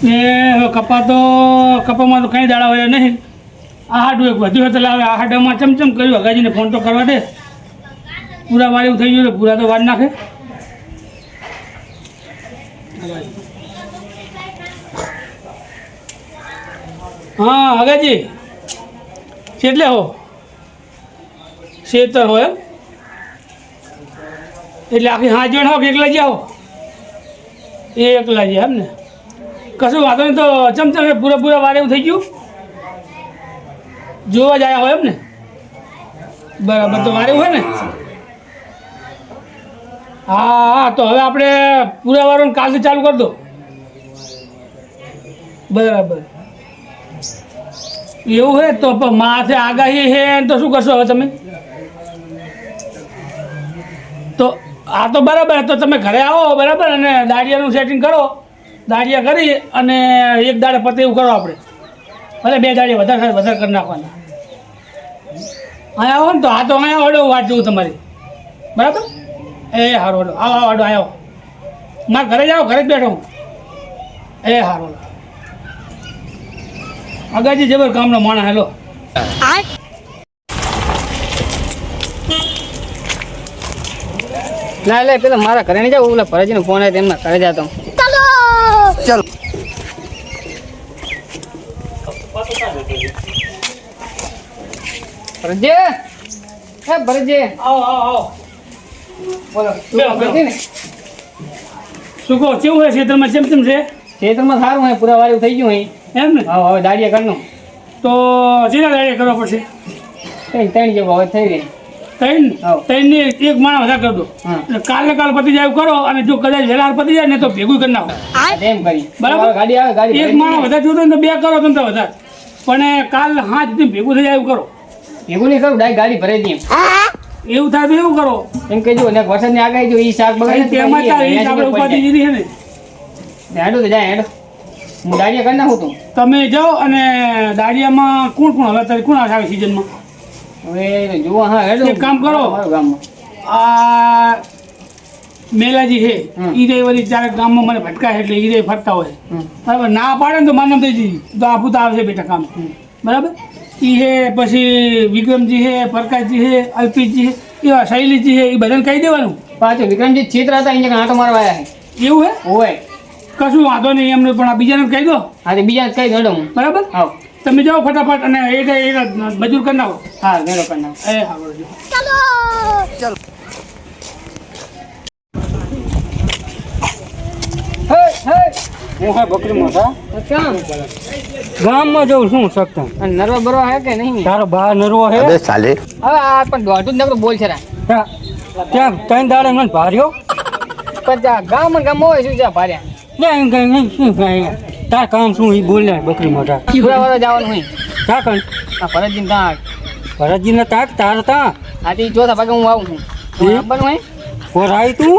એ કપા તો કપામાં તો કંઈ દાડા હોય નહીં. આ હાડું એક વધ્યું હતું લાવે. આ હાડામાં ચમચમ કર્યું. હગાજીને ફોન તો કરવા દે. પૂરા વાર એવું થઈ ગયું. પૂરા તો વાર નાખે. હા હગાજી કેટલે હો? શેતર હોય એમ? એટલે આખી હાજણ હો કે એકલા જાઓ? એકલા જાય એમ ને? કશું વાંધો નહીં. તો ચમચમ પૂરા વાર એવું થઈ ગયું. જોવા જ આવ્યા હોય એમ ને? બરાબર. તો વારે હોય ને? હા તો હવે આપણે પૂરા વાળો કાલથી ચાલુ કરી દો. બરાબર એવું હે તો માથે આગાહી હે તો શું કરશો હવે તમે? તો આ તો બરાબર. તો તમે ઘરે આવો બરાબર અને દાળિયાનું સેટિંગ કરો. દાળિયા કરી અને એક દાડે પતે એવું કરો આપણે. ભલે 2 દાળિયા વધારે કરી નાખવાના. અહીંયા આવો ને તો આ તો અહીંયા ઓડો વાત જોઉં તમારી. બરાબર. એ હારો ઓડો આવો ઓડો આવ્યો. મારા ઘરે જાઓ. ઘરે જ બેઠો હું. એ હારો અગાજી જબર કામનો માણસ. હેલો ના લે પેલા મારા ઘરે નહીં જાવ. ઓલા ભરતજીનો ફોન આવ્યો તેમના ઘરે જાતો. ચાલો ભરતજી. હે ભરતજી આવો. બોલો. ને શું કહો? કેવું છે ક્ષેત્રમાં? ચમચમ છે ખેતરમાં સારું હોય. પૂરા વાળું થઈ ગયું હોય એમ ને? હા હવે દાડિયા કરનું તો જેના દાળિયા કરવા પડશે? 3 જેવું હવે થઈ રહી. 3 એક માણસ વધારે કરી દો. એટલે કાલ પતી જાય કરો. અને જો કદાચ વહેલા પતી જાય ને તો ભેગું કરી નાખો. એમ કરી બરાબર. ગાડી આવે ગાડી એક માણસ વધારે જોતો ને તો 2 કરો તમે વધારે. પણ કાલ હાથ ભેગું થઈ જાય એવું કરો. ભેગું નહીં કરું ડાય ગાડી ભરાઈ દઈએ. એવું થાય તો એવું કરો. એમ કહેજો ને વરસાદની આગાહી જો ઈ શાક બગાડે તેમાં આપણે ઉપાધિ દીધી છે ને. હેડો તો જાય હેડો. હું દાડિયા કરી નાખું તું. તમે જાઓ અને દાળિયામાં કોણ હવે તારી કોણ આવે સિઝનમાં? હવે જુઓ. હા હેડો. એક કામ કરો. મારું ગામમાં આ મેલાજી છે ઈ રે વળી ચારે ગામમાં મને ભટકાય એટલે ઈ રે ફરતા હોય. બરાબર. ના પાડે ને તો માનવ થઈ જઈ તો આ પૂતા આવશે બેટા કામ. બરાબર. ઈ હે પછી વિક્રમજી હે, પ્રકાશજી હે, અલ્પીજી હે, એવા શૈલીજી હે. એ બધાને કહી દેવાનું. પાછું વિક્રમજી ચિત્ર હતા અહીંયા આંટો મારવા આવ્યા છે. એવું હે? હોય કશું વાંધો નહીં એમને. પણ આ બીજાને કહી દો. હા તો બીજા કહી દો હું. બરાબર. હા તમે જાઓ ફટાફટ અને એ મજૂર કરી નાખો. હા મેળો કરી નાખો. એ હા ચાલો. હું હા બકરી મોટા ક્યાં ગામમાં જઉં શું શકતા? અને નરવા બરવા હે કે નહીં? તારો બહાર નરવો હે? હવે આ પણ દોઢું જ નકરો બોલ છે રા. ત્યાં 3 દાડે મને ભાર્યો. પણ ગામમાં હોય શું છે ભાર્યા? તાર કામ શું એ બોલ બકરી મોટા? પૂરા વાળા જવાનું હોય. કા કણ આ ભરતજી ત્યાં ભરતજી ને તાક તાર તા આથી ચોથા ભાગે હું આવું છું. આવવાનું હોય કોર આવી તું?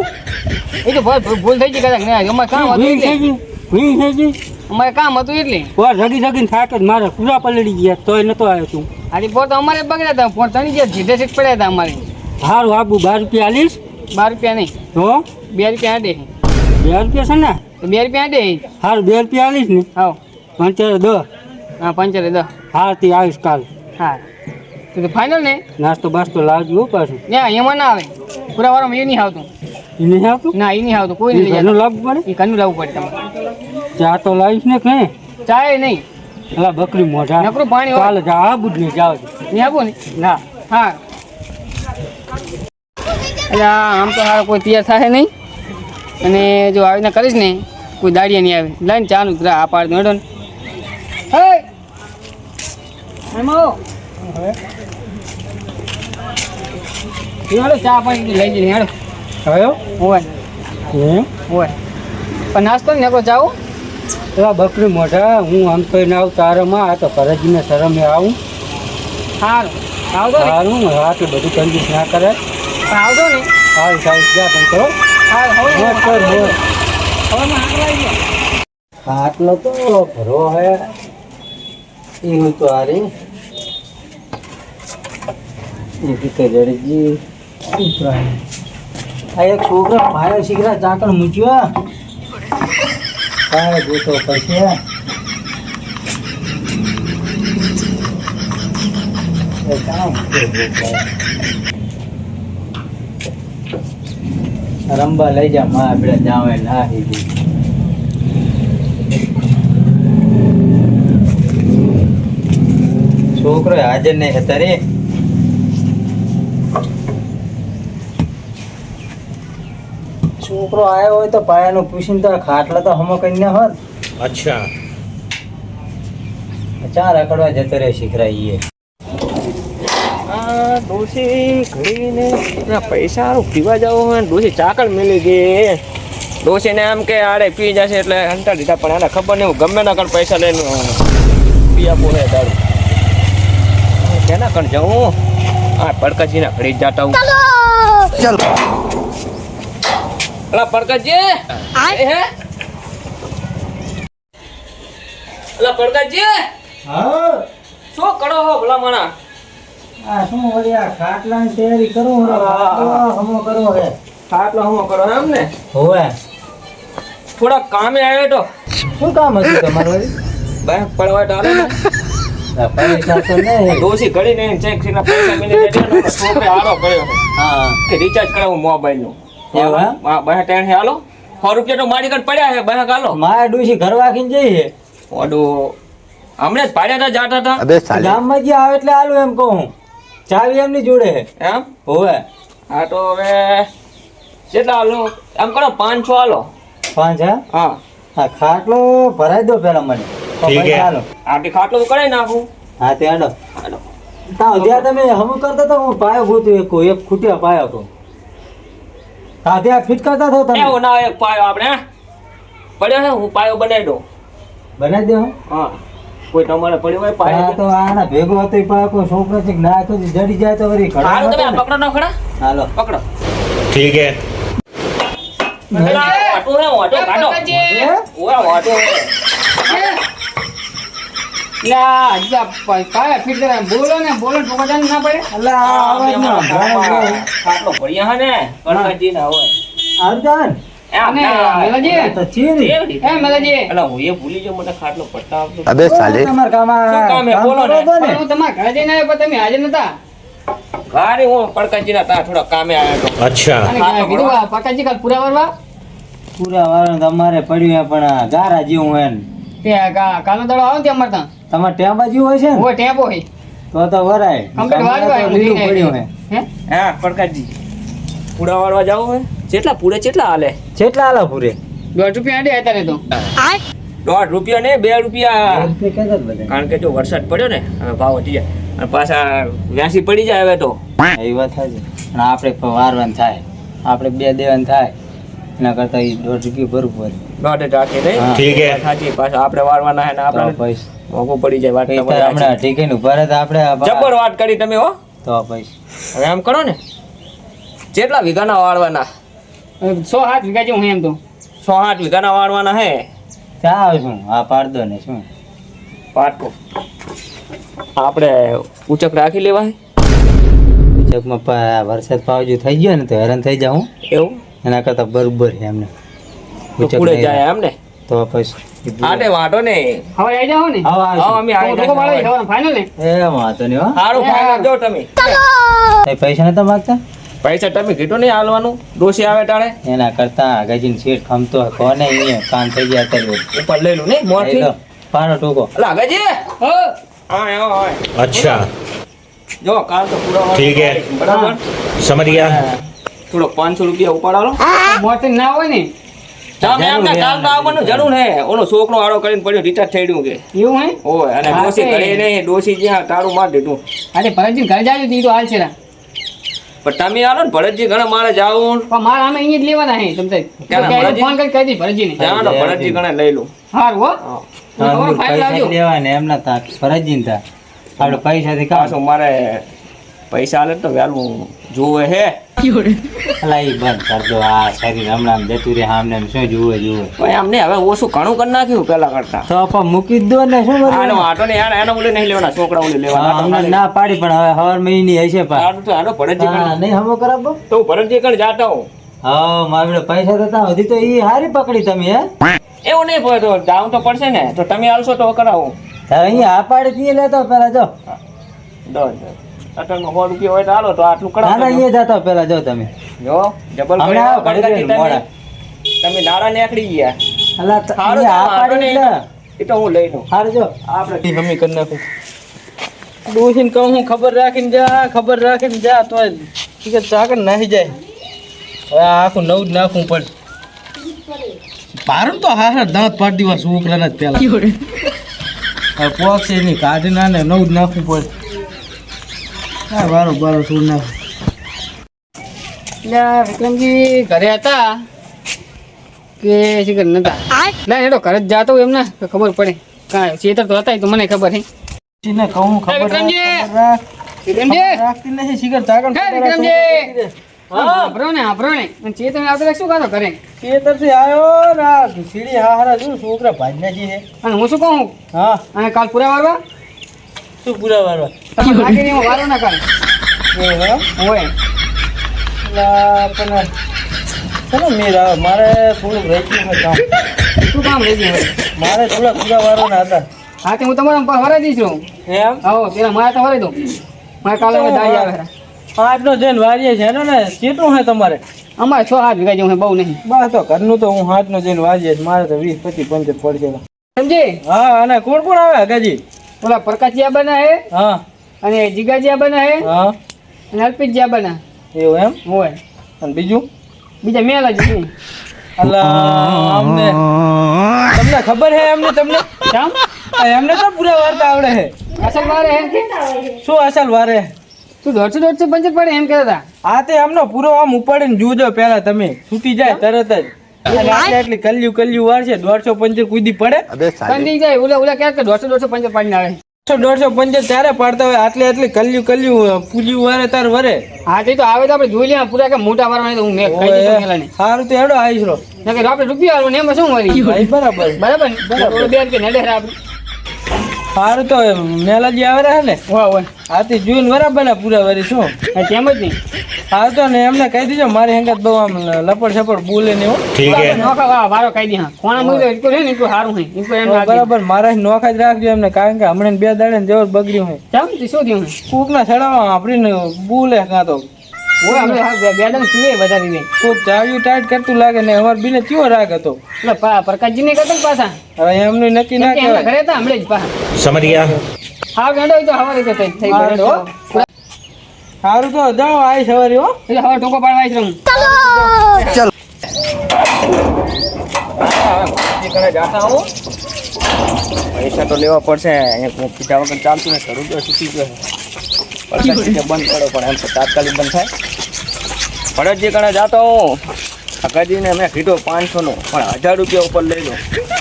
એ તો ભૂલ થઈ ગઈ કદાચ. અમારે કામ હતું એટલે. અમારે કામ હતું એટલે કોર જગી થાક જ મારે પૂરા પલળી ગયા તોય નતો આવ્યો તું. આથી પોર તો અમારે બગડ્યા હતા. પોર તણી ગયા જીધે સીટ પડ્યા હતા અમારે. હારું આબુ 12 રૂપિયા આલીશ. 12 રૂપિયા નહીં તો 2 રૂપિયા આડે. 2 રૂપિયા છે ને? 2 રૂપિયા આડે. હારું 2 રૂપિયા આલીશ ને? હા 75 હા 75 હા તે આવીશ કાલ. હા તો ફાઇનલ ને? નાસ્તો બાસ્તો લાવજો પાછું. ના એમાં ના આવે. પૂરા વાળામાં એ નહીં આવતું. એ નહીં આવતું? ના એ નહીં આવતું. કોઈ નહીં ઘરનું લાવવું પડે? એ ઘરનું લાવવું પડે તમારે. ચા તો લાવીશ ને કઈ? ચાય નહીં. એલા બકરી મોઢા નકરું પાણી હોય. કાલે જા આબુ જ નહીં જાવ. નહીં આપો ને? ના હા એટલે આમ તો સારો કોઈ તૈયાર થાય નહીં. અને જો આવીને કરીશ ને કોઈ દાડિયા નહીં આવે. લાઈને ચાનું ગ્રાહ આ પાડ દો ને. હે એમ આવો. હેડો ચા પાણી લઈ જઈને હેડો. કયો? હોય હોય પણ નાસ્તો ને નકો જાઓ. એલા બકરી મોઢા હું આમ તો ના આવું તારામાં. આ તો ભરતજીને શરમે આવું. સારું આવજો ને. સારું રાતે બધું કંજૂસ ના કરે. પણ આવજો ને. સારું જા તમે કરો. આટલો તો ભરો હે એવું તો આ રહી એ પીતે જડજી આ એક છોકરા ભાઈ શીખરા ચાકર મૂક્યો કાંઈ ગોતો પછી એ કામ રંબા લઈ જા માં આપણે જાવે લાહી દી છોકરો હાજર નહીં હતા રે છોકરો આવ્યો હોય તો પાયાનું પૂછીને તો ખાટલા તો હમો કરીને હોત अच्छा ચાર રખડવા જતો રહે શીખરાઈએ આ ડોસી ઘડીને પૈસા હારું પીવા જવું હોય ને ડોસી ચાકર મેલી ગઈ ડોસીને એમ કે આડે પી જશે એટલે હંતા દીધા પણ એને ખબર નહીં હું ગમે ના કણ પૈસા લઈને પી આપું હે દારૂ કેના કણ જવું આ પડકાજીના ઘડી જ જાતા હું ચાલો અલા પડકાજી હે અલા પડકાજી હા શું કરો હો ભલા માણા આ શું વળી આ ખાટલાની તૈયારી કરું હમો કરો હે આટલો હું કરો એમ ને હોવે થોડા કામે આવ્યો તો શું કામ હતું તમારું વળી? બેંક પડવા ડાલે ને આ પૈસા તો નહીં ડોસી ઘડી ને ચેક સીના પૈસા મિલી જાય ને છોકરે આડો કર્યો હા કે રિચાર્જ કરાવું મોબાઈલ નું એવું હે? હા બહે ટેણ હે હાલો 100 રૂપિયા તો મારી કણ પડ્યા હે બહે હાલો મારે ડૂસી ઘર વાગીને જઈએ ઓડો હમણે જ પાડ્યા હતા જાતા હતા ગામમાં જે આવે એટલે આલું એમ કહું ચાવી એમની જોડે હે એમ હોવે હા તો હવે કેટલા હાલો એમ કરો 500 હાલો 5 હે હા આ ખાટલો ભરાઈ દો પેલા મને પૈસા હાલો આટી ખાટલો તો કરાઈ નાખું હા તે હાલો હાલો ત્યાં તમે હમું કરતા તો હું પાયો ગોતું એક ખૂટ્યા પાયો તો હા ત્યાં ફિટ કરતા થો તમે એવો ના એક પાયો આપણે પડ્યો હે હું પાયો બનાવી દઉં બનાવી દે હું હા કોઈ તમારે પડ્યો હોય હા પાયો તો આના ભેગો હતો એ પાયો કોઈ છોકરો છે કે ના તો જડી જાય તો વળી ઘડા હાલો તમે આ નહોતા ને. પકડો ના ખડા હાલો પકડો ठीक है પેલા વાટો હે વાટો કાઢો ઓય વાટો હે લા જા પાયા ફિટ કરાય બોલો ને ટોકા ના પડે અલા આ અવાજ ના ભરાય. ખાટલો પડ્યા હે ને કણકાજી ના હોય અર્જન અને મેલાજી તો ચીરી એ મેલાજી અલા હું એ ભૂલી ગયો મને ખાટલો પડતા આવતો अबे साले તમારા કામ શું કામ હે? બોલો ને. કરો તો ને. હું તમારા ઘરે જઈને આવ્યો પણ તમે હાજર નતા ગાડી હું પડકાજી ના તા થોડા કામે આવ્યો તો अच्छा અને કીધું આ પાકાજી કાલ પૂરા વરવા પૂરા વાળા તમારે પડ્યું હે પણ આ ગારા જેવું હે ને. તે કાલનો દડો આવો ને ત્યાં મળતા તમારે ટેબા જેવું હોય છે ને ઓ ટેપો હે તો વરાય કમ્પ્લીટ વાળવા તો લીલું પડ્યું હે હે હા પડકાજી પૂડા વાળવા જાવ હે કેટલા પૂડે કેટલા હાલે કેટલા આલા પૂરે 1.5 રૂપિયા આડે અત્યારે તો 1.5 રૂપિયા ને 2 રૂપિયા કહેતા જ બધા કારણ કે જો વરસાદ પડ્યો ને હવે ભાવ વધી જાય અને પાછા વ્યાસી પડી જાય હવે તો એ વાત થાય છે પણ આપણે વારવાનું થાય આપણે બે દેવાનું થાય એના કરતા એ 1.5 રૂપિયા ભરવું પડે દોઢ જ રાખી નહીં હા. ठीक है સાચી પાછા આપણે વારવાના હે ને તો આપણે પૈસા મોંઘું પડી જાય વાત તમારી હમણાં સાચી. ઠીકે નું ભરત આપણે જબર વાત કરી તમે હો તો પૈસા હવે આમ કરો ને કેટલા વીઘાના વાળવાના 107 વીઘા જેવું હે એમ તો 108 વીઘાના વાળવાના હે ક્યાં આવશું આ પાડ દો ને શું પાટકો આપણે ઉચક રાખી લેવા હે ચકમાં વરસાદ પાવજો થઈ ગયો ને તો હેરાન થઈ જાઉં એવું એના કરતા બરોબર છે એમને તો પૂડે જાય એમ ને તો પછી આટે વાટો ને હવે આવી જાઓ ને આવો આવો આવશું. અમે આવી ટોકો વાળો જાય ફાઇનલ ને એ વાંધો નહીં હો સારું ફાઈનલ જો તમે એ પૈસા નતા માગતા પૈસા તમે કીધું નહીં હાલવાનું ડોસી આવે તાણે એના કરતા આગળજીને સીટ ખમતો હોય કોને અહીંયા કાન થઈ ગયા અત્યારે ઉપર લઈ લું નહીં લઈ મોરથી લો પાનો ટૂંકો અલા આગજી હો હા આવો अच्छा જો કાલ તો પૂરો ठीक है બરાબર समझ गया થોડો 500 રૂપિયા ઉપાડાલો મોતે ના હોય ને તમે એમને કાલ તો આવવાનું જરૂર હે ઓલો છોકરો આડો કરીને પડ્યો રિચાર્જ થઈ ગયું કે એવું હે ઓય અને હા, ડોસી તે. ઘરે નહીં ડોસી જ્યાં તારું માર દીધું આજે ભરતજી ઘરે જાજો તી તો હાલ છે રા. પણ તમે આલો ને ભરતજી ઘણે મારે જાવું પણ મારા આમે અહીંયા જ લેવાના હે તમ તાર. ક્યાંના તો ભરતજી? ફોન કરી કહી દી ભરતજી ને ત્યાં તો ભરતજી ઘણે લઈ લઉં હારું હો હા. તમારો ફાઇલ પૈસા લાવજો લેવા ને એમના તા ફરજી ને તા આપણે પૈસાથી કામ પાછું મારે પૈસા આલે તો વહેલું જોવે હે અલા ઈ બંધ કર દો આ શરીર હમણાં જતું રે આમને આમ શું જુએ ભાઈ આમને હવે ઓછું ઘણું કરી નાખ્યું પેલા કરતા તો પણ મૂકી જ દો ને શું આનો કરવાનું? આટો ને એનો ઓલે નહીં લેવાના છોકરા ઓલે હા, લેવાના હમણાં ના પાડી પણ હવે હવાર મહિની હશે પા આટો તો આનો ભરતજી હા ઘણે નહીં હમો કરાવો તો હું ભરતજી ઘણે જાતા હું હા મારે પૈસા થતા હજી તો ઈ હારી પકડી તમે હે એવું નહીં પડે તો જાવું તો પડશે ને, તો તમે આવશો તો કરાવું. તારે અહીંયા આ પાડે પીએ લેતો પેલા જો. અટલમાં 100 રૂપિયા હોય તો હાલો તો આટલું ના ના કરાવો. અહીંયા જતો પેલા જો તમે. જો ડબલ હમણાં આવો, ઘડી ભરગાથી ઘડી મોડા. તમે નાળા નીકળી ગયા. અલા સારું અહીંયા આ વાંધો પાડે નહીં. એટલે એ તો હું લઈ લઉં. હારું જો. આપણે હમી કરી નાખું ડોસીને કહું હું ખબર રાખીને જા તો ઠીક ચાકર નાહી જાય. હવે આ આખું નવું જ નાખવું પડે. પારું તો હા દાંત પાડી દીવા છોકરાને જ પેલા હવે પોક છે એની કાઢી ના ને નવું જ નાખવું પડે. હા બારો છોડ નાખું. એટલે વિક્રમજી ઘરે હતા કે શિખર નતા ના એડો ઘરે જ જાતો હોય એમને ખબર પડે કાંઈ ચેતર તો હતા એ તો મને ખબર હે. ને કહું ખબર વિક્રમજી! વિક્રમજી રાખતી નથી શિખર ચાકર હે વિક્રમજી! હાંભળો ને અને ચેતન આવતા શું કાતો ઘરે ખેતરથી આવ્યો ને આ સીડી હારા જો છોકરા ભાજના છે. અને હું શું કહું હા અને કાલ પૂરા વારવા શું પૂરા વારવા તમે લાગીને એમાં વારો ના કાલ હોય પણ ચલો મેર આવે મારે થોડુંક રહી ગયું છે કામ. શું કામ રહી ગયું હોય? મારે થોડા પૂરા વારવાના હતા. હા તે હું તમારા વરાઈ દઈશ છું એમ આવો પેલા મારે તો વરાઈ દઉં મારે કાલે હવે દાઈ આવે ખરા. આજનો જઈને વારીએ છે એનો ને કેટલું છે તમારે? અમારે 6-8 વીઘા જેવું છે બહુ નહીં બસ તો ઘરનું તો હું હાથનો જઈને વારીએ છે. મારે તો 20-25 પડશે. સમજી હા અને કોણ કોણ આવે હગાજી? ઓલા પ્રકાશજીયા બના હે હા અને જીગાજીયા બના હે હા અને અલ્પિતજીયા બના એવું એમ? હોય અને બીજું? બીજા મેલા જ નહીં અલા અમને તમને ખબર હે એમને તમને કેમ એમને તો પૂરા વારતા આવડે છે. અસલ વારે એમ કે શું અસલ વારે? તું 150 પંચર પડે એમ કહેતા હતા આ તે એમનો પૂરો આમ ઉપાડીને જોજો પેલા તમે છૂટી જાય તરત જ. અને આટલી કલ્યું વાર છે 150 કુદી પડે કંદી જાય ઓલા ક્યાંક 150 પંચર પાડીને આવે 150 ત્યારે પાડતા હોય આટલી કલ્યું પૂજ્યું વારે તાર વરે. હા તે તો આવે તો આપણે જોઈ લઈએ પૂરા કે મોટા વારવા તો હું મેં કહી દીધું પેલા ને સારું તો હેડો આવીશ રો. નકર આપણે રૂપિયા આલવા ને એમાં શું મરી ભાઈ બરાબર બરાબર ને ઓલો 2 રૂપિયા નડે આપણે સારું તો મેલાજી આવે છે ને હોય હોય આથી જોઈને બરાબર ને પૂરા વરી શું હા, તેમ જ નહીં સારું તો ને એમને કહી દીજો મારી હંગાત બહુ આમ લપડ છપડ બોલે ને એવું. ठीक है નોખા વારો કહી દે હા કોણા મૂકી દે એટલું છે ને એટલું સારું છે એટલું એમ રાખજે. બરાબર મારા નોખા જ રાખજો એમને કારણ કે હમણાં 2 દાડે ને જેવું બગડ્યું હોય કેમ તે શું થયું કૂક ના છડાવવા આપડીને બોલે કાં તો હોય અમે હા બે દાડા પીવે વધારી દે કોક ચાવ્યું ટાઈટ કરતું લાગે ને અમારે બીને કેવો રાગ હતો. એટલે પ્રકાશજી ને કરતા પાછા હવે એમનું નક્કી ના કેમ કે એમના કહેવાય. ઘરે હતા હમણાં જ પાછા समझ गया હા ગંડો હોય તો હવારે તો થઈ ગયો હો. સારું તો જાઓ આવી સવારે હો. એટલે હવે ટોકો પાડવા આવીશ હું જાતા હું પૈસા તો લેવા પડશે. અહીંયા પીધા વગર ચાલતું ને શરૂ તો છૂટી ગયો છે. બંધ કરો પણ એમ તો તાત્કાલિક બંધ થાય. ભરતજી કણે જાતો હું હકાજીને મેં કીધું 500 નો પણ 1000 રૂપિયા ઉપર લઈ લો.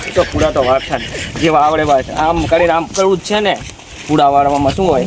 એ તો પૂરા તો વાળતા જેવા આવડે વાત આમ કરીને આમ કરવું જ છે ને પૂરા વાળવામાં શું હોય.